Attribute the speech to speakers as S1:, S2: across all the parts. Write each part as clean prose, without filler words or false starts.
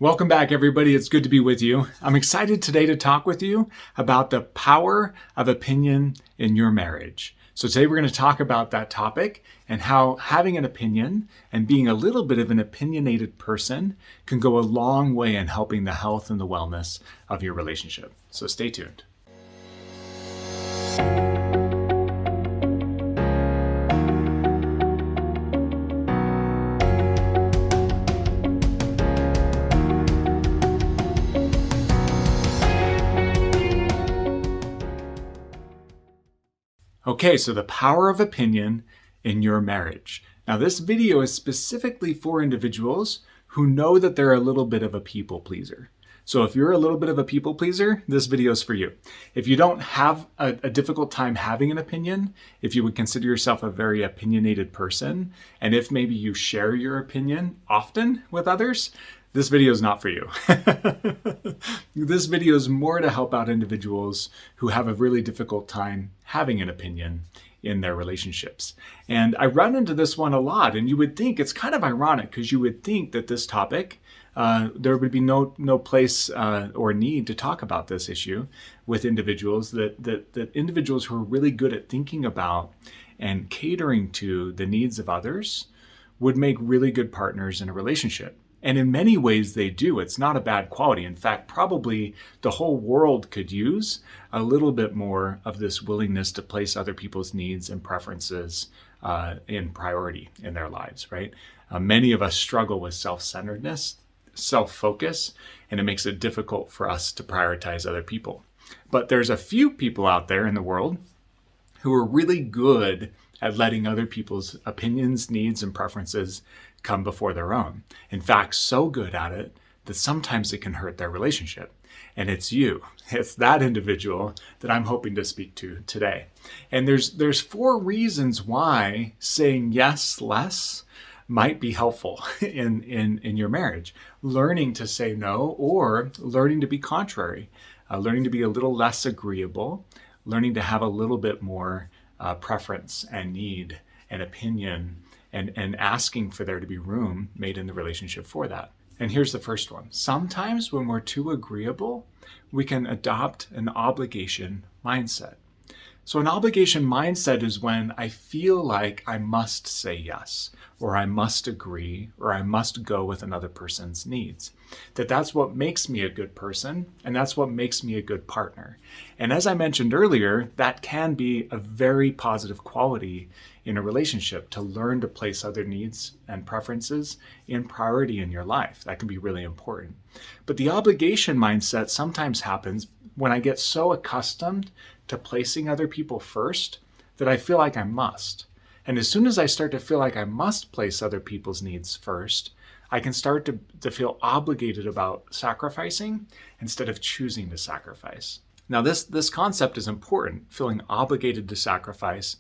S1: Welcome back, everybody. It's good to be with you. I'm excited today to talk with you about the power of opinion in your marriage. So today we're going to talk about that topic and how having an opinion and being a little bit of an opinionated person can go a long way in helping the health and the wellness of your relationship. So stay tuned. Okay, so the power of opinion in your marriage. Now, this video is specifically for individuals who know that they're a little bit of a people pleaser. So if you're a little bit of a people pleaser, this video is for you. If you don't have a difficult time having an opinion, if you would consider yourself a very opinionated person, and if maybe you share your opinion often with others, this video is not for you. This video is more to help out individuals who have a really difficult time having an opinion in their relationships. And I run into this one a lot, and you would think, it's kind of ironic because you would think that this topic, there would be no place or need to talk about this issue with individuals, that individuals who are really good at thinking about and catering to the needs of others would make really good partners in a relationship. And in many ways they do. It's not a bad quality. In fact, probably the whole world could use a little bit more of this willingness to place other people's needs and preferences in priority in their lives, right? Many of us struggle with self-centeredness, self-focus, and it makes it difficult for us to prioritize other people. But there's a few people out there in the world who are really good at letting other people's opinions, needs, and preferences come before their own. In fact, so good at it that sometimes it can hurt their relationship. And it's you. It's that individual that I'm hoping to speak to today. And there's 4 reasons why saying yes less might be helpful in your marriage. Learning to say no, or learning to be contrary, learning to be a little less agreeable, learning to have a little bit more preference and need and opinion, and asking for there to be room made in the relationship for that. And here's the first one. Sometimes when we're too agreeable, we can adopt an obligation mindset. So an obligation mindset is when I feel like I must say yes, or I must agree, or I must go with another person's needs. That's what makes me a good person, and that's what makes me a good partner. And as I mentioned earlier, that can be a very positive quality in a relationship, to learn to place other needs and preferences in priority in your life. That can be really important. But the obligation mindset sometimes happens when I get so accustomed to placing other people first that I feel like I must. And as soon as I start to feel like I must place other people's needs first, I can start to feel obligated about sacrificing instead of choosing to sacrifice. Now, this concept is important, feeling obligated to sacrifice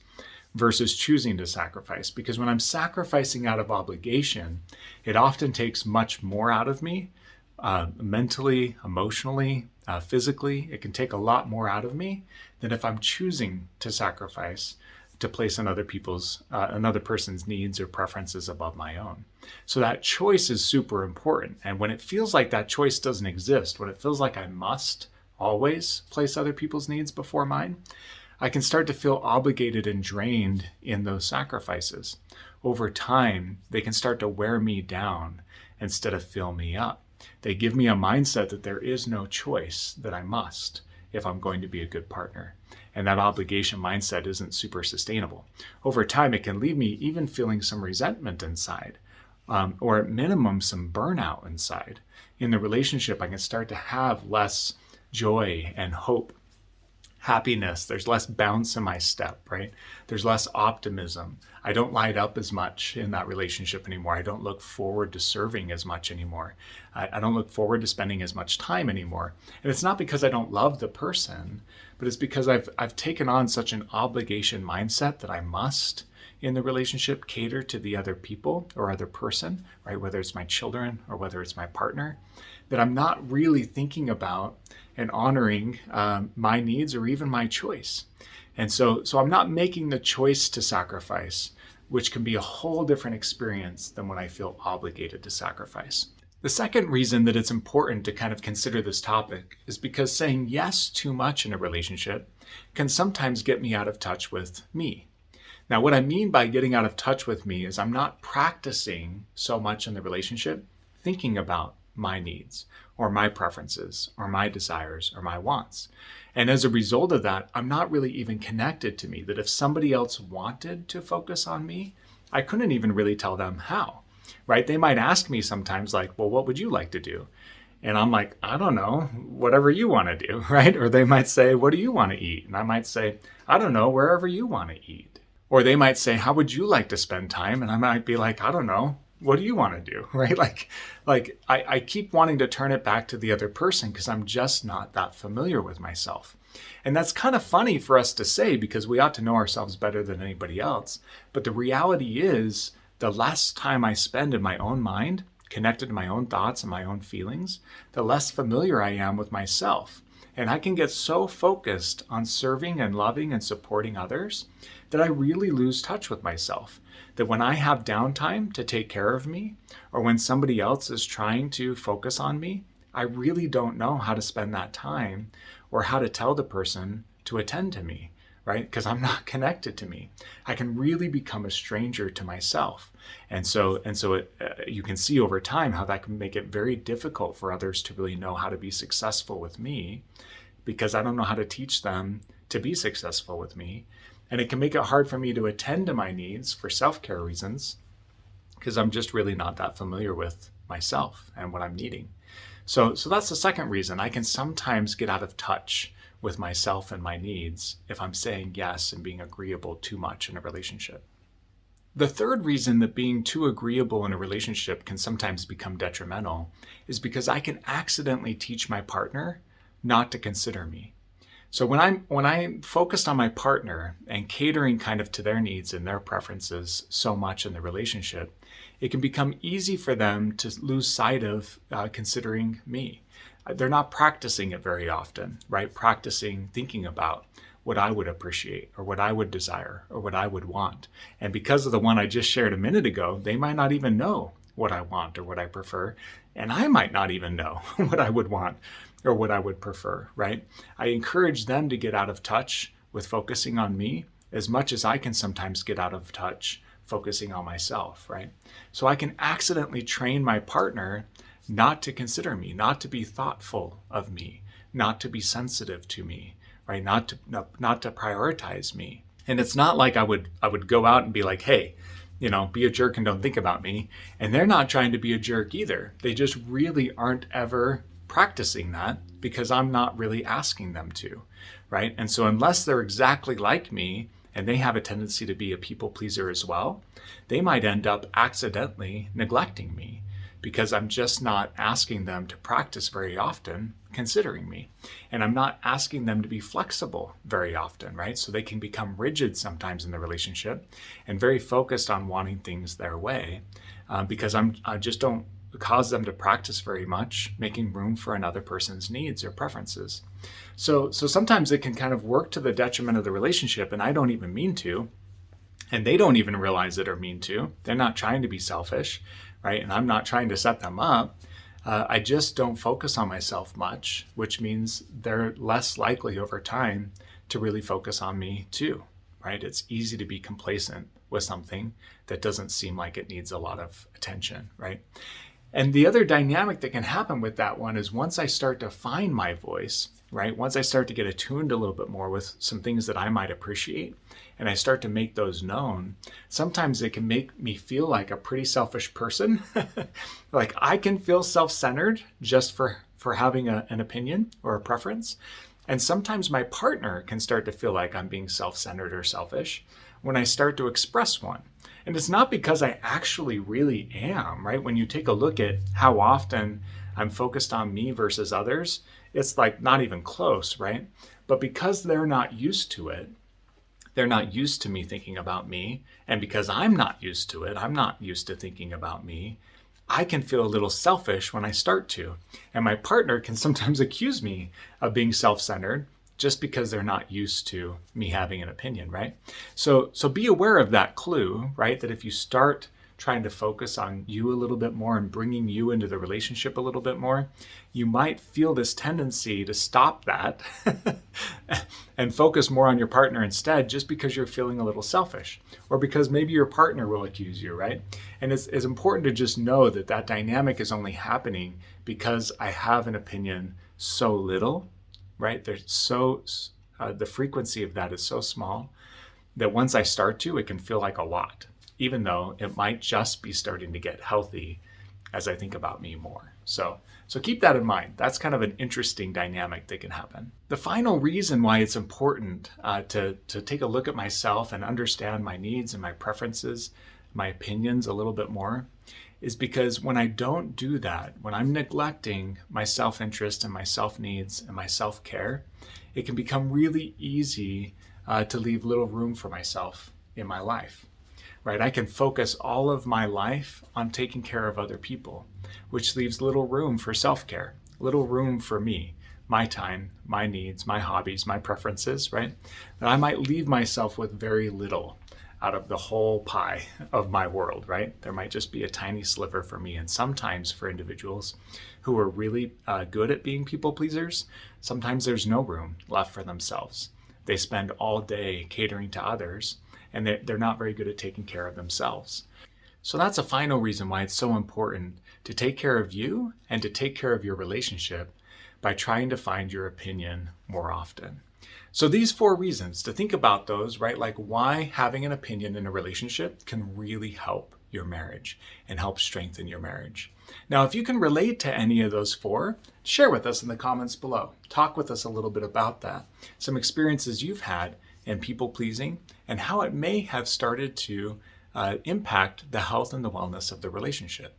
S1: versus choosing to sacrifice, because when I'm sacrificing out of obligation, it often takes much more out of me, mentally, emotionally, physically. It can take a lot more out of me than if I'm choosing to sacrifice to place another person's needs or preferences above my own. So that choice is super important. And when it feels like that choice doesn't exist, when it feels like I must always place other people's needs before mine, I can start to feel obligated and drained in those sacrifices. Over time, they can start to wear me down instead of fill me up. They give me a mindset that there is no choice, that I must, if I'm going to be a good partner. And that obligation mindset isn't super sustainable. Over time, it can leave me even feeling some resentment inside, or at minimum, some burnout inside. In the relationship, I can start to have less joy and hope, happiness. There's less bounce in my step, right? There's less optimism. I don't light up as much in that relationship anymore. I don't look forward to serving as much anymore. I don't look forward to spending as much time anymore. And it's not because I don't love the person, but it's because I've taken on such an obligation mindset that I must, in the relationship, cater to the other people or other person, right? Whether it's my children or whether it's my partner, that I'm not really thinking about and honoring my needs or even my choice. And so I'm not making the choice to sacrifice, which can be a whole different experience than when I feel obligated to sacrifice. The second reason that it's important to kind of consider this topic is because saying yes too much in a relationship can sometimes get me out of touch with me. Now, what I mean by getting out of touch with me is I'm not practicing so much in the relationship thinking about my needs or my preferences or my desires or my wants. And as a result of that, I'm not really even connected to me, that if somebody else wanted to focus on me, I couldn't even really tell them how, right? They might ask me sometimes like, well, what would you like to do? And I'm like, I don't know, whatever you want to do, right? Or they might say, what do you want to eat? And I might say, I don't know, wherever you want to eat. Or they might say, how would you like to spend time? And I might be like, I don't know, what do you want to do, right? I keep wanting to turn it back to the other person because I'm just not that familiar with myself. And that's kind of funny for us to say because we ought to know ourselves better than anybody else. But the reality is, the less time I spend in my own mind, connected to my own thoughts and my own feelings, the less familiar I am with myself. And I can get so focused on serving and loving and supporting others that I really lose touch with myself. That when I have downtime to take care of me, or when somebody else is trying to focus on me, I really don't know how to spend that time or how to tell the person to attend to me, right? Because I'm not connected to me. I can really become a stranger to myself. And so you can see over time how that can make it very difficult for others to really know how to be successful with me, because I don't know how to teach them to be successful with me. And it can make it hard for me to attend to my needs for self-care reasons, because I'm just really not that familiar with myself and what I'm needing. So that's the second reason. I can sometimes get out of touch with myself and my needs if I'm saying yes and being agreeable too much in a relationship. The third reason that being too agreeable in a relationship can sometimes become detrimental is because I can accidentally teach my partner not to consider me. So when I'm focused on my partner and catering kind of to their needs and their preferences so much in the relationship, it can become easy for them to lose sight of considering me. They're not practicing it very often, right? Practicing thinking about what I would appreciate or what I would desire or what I would want. And because of the one I just shared a minute ago, they might not even know what I want or what I prefer. And I might not even know what I would want or what I would prefer, right? I encourage them to get out of touch with focusing on me as much as I can sometimes get out of touch focusing on myself, right? So I can accidentally train my partner not to consider me, not to be thoughtful of me, not to be sensitive to me, right? Not to prioritize me. And it's not like I would go out and be like, hey, be a jerk and don't think about me. And they're not trying to be a jerk either. They just really aren't ever practicing that because I'm not really asking them to, right? And so unless they're exactly like me and they have a tendency to be a people pleaser as well, they might end up accidentally neglecting me because I'm just not asking them to practice very often considering me. And I'm not asking them to be flexible very often, right? So they can become rigid sometimes in the relationship and very focused on wanting things their way because I just don't cause them to practice very much, making room for another person's needs or preferences. So sometimes it can kind of work to the detriment of the relationship, and I don't even mean to, and they don't even realize it or mean to. They're not trying to be selfish, right? And I'm not trying to set them up. I just don't focus on myself much, which means they're less likely over time to really focus on me too, right? It's easy to be complacent with something that doesn't seem like it needs a lot of attention, right? And the other dynamic that can happen with that one is once I start to find my voice, right? Once I start to get attuned a little bit more with some things that I might appreciate, and I start to make those known, sometimes it can make me feel like a pretty selfish person. Like I can feel self-centered just for having an opinion or a preference. And sometimes my partner can start to feel like I'm being self-centered or selfish when I start to express one. And it's not because I actually really am, right? When you take a look at how often I'm focused on me versus others, it's like not even close, right? But because they're not used to it, they're not used to me thinking about me. And because I'm not used to it, I'm not used to thinking about me, I can feel a little selfish when I start to. And my partner can sometimes accuse me of being self-centered just because they're not used to me having an opinion, right? So be aware of that clue, right? That if you start trying to focus on you a little bit more and bringing you into the relationship a little bit more, you might feel this tendency to stop that and focus more on your partner instead, just because you're feeling a little selfish, or because maybe your partner will accuse you, right? And it's important to just know that that dynamic is only happening because I have an opinion so little, right? The frequency of that is so small that once I start to, it can feel like a lot, even though it might just be starting to get healthy as I think about me more. So keep that in mind. That's kind of an interesting dynamic that can happen. The final reason why it's important to take a look at myself and understand my needs and my preferences, my opinions a little bit more, is because when I don't do that, when I'm neglecting my self-interest and my self-needs and my self-care, it can become really easy to leave little room for myself in my life, right? I can focus all of my life on taking care of other people, which leaves little room for self-care, little room for me, my time, my needs, my hobbies, my preferences, right? That I might leave myself with very little out of the whole pie of my world, right? There might just be a tiny sliver for me. And sometimes for individuals who are really good at being people pleasers, sometimes there's no room left for themselves. They spend all day catering to others, and they're not very good at taking care of themselves. So that's a final reason why it's so important to take care of you and to take care of your relationship by trying to find your opinion more often. So these 4 reasons, to think about those, right? Like why having an opinion in a relationship can really help your marriage and help strengthen your marriage. Now, if you can relate to any of those 4, share with us in the comments below. Talk with us a little bit about that. Some experiences you've had in people pleasing and how it may have started to impact the health and the wellness of the relationship.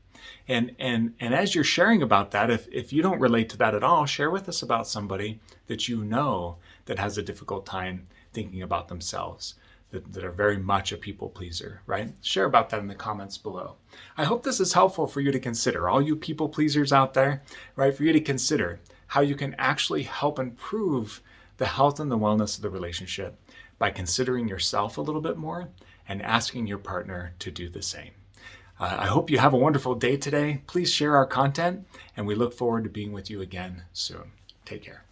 S1: And as you're sharing about that, if you don't relate to that at all, share with us about somebody that you know that has a difficult time thinking about themselves, that are very much a people pleaser, right? Share about that in the comments below. I hope this is helpful for you to consider, all you people pleasers out there, right? For you to consider how you can actually help improve the health and the wellness of the relationship by considering yourself a little bit more and asking your partner to do the same. I hope you have a wonderful day today. Please share our content, and we look forward to being with you again soon. Take care.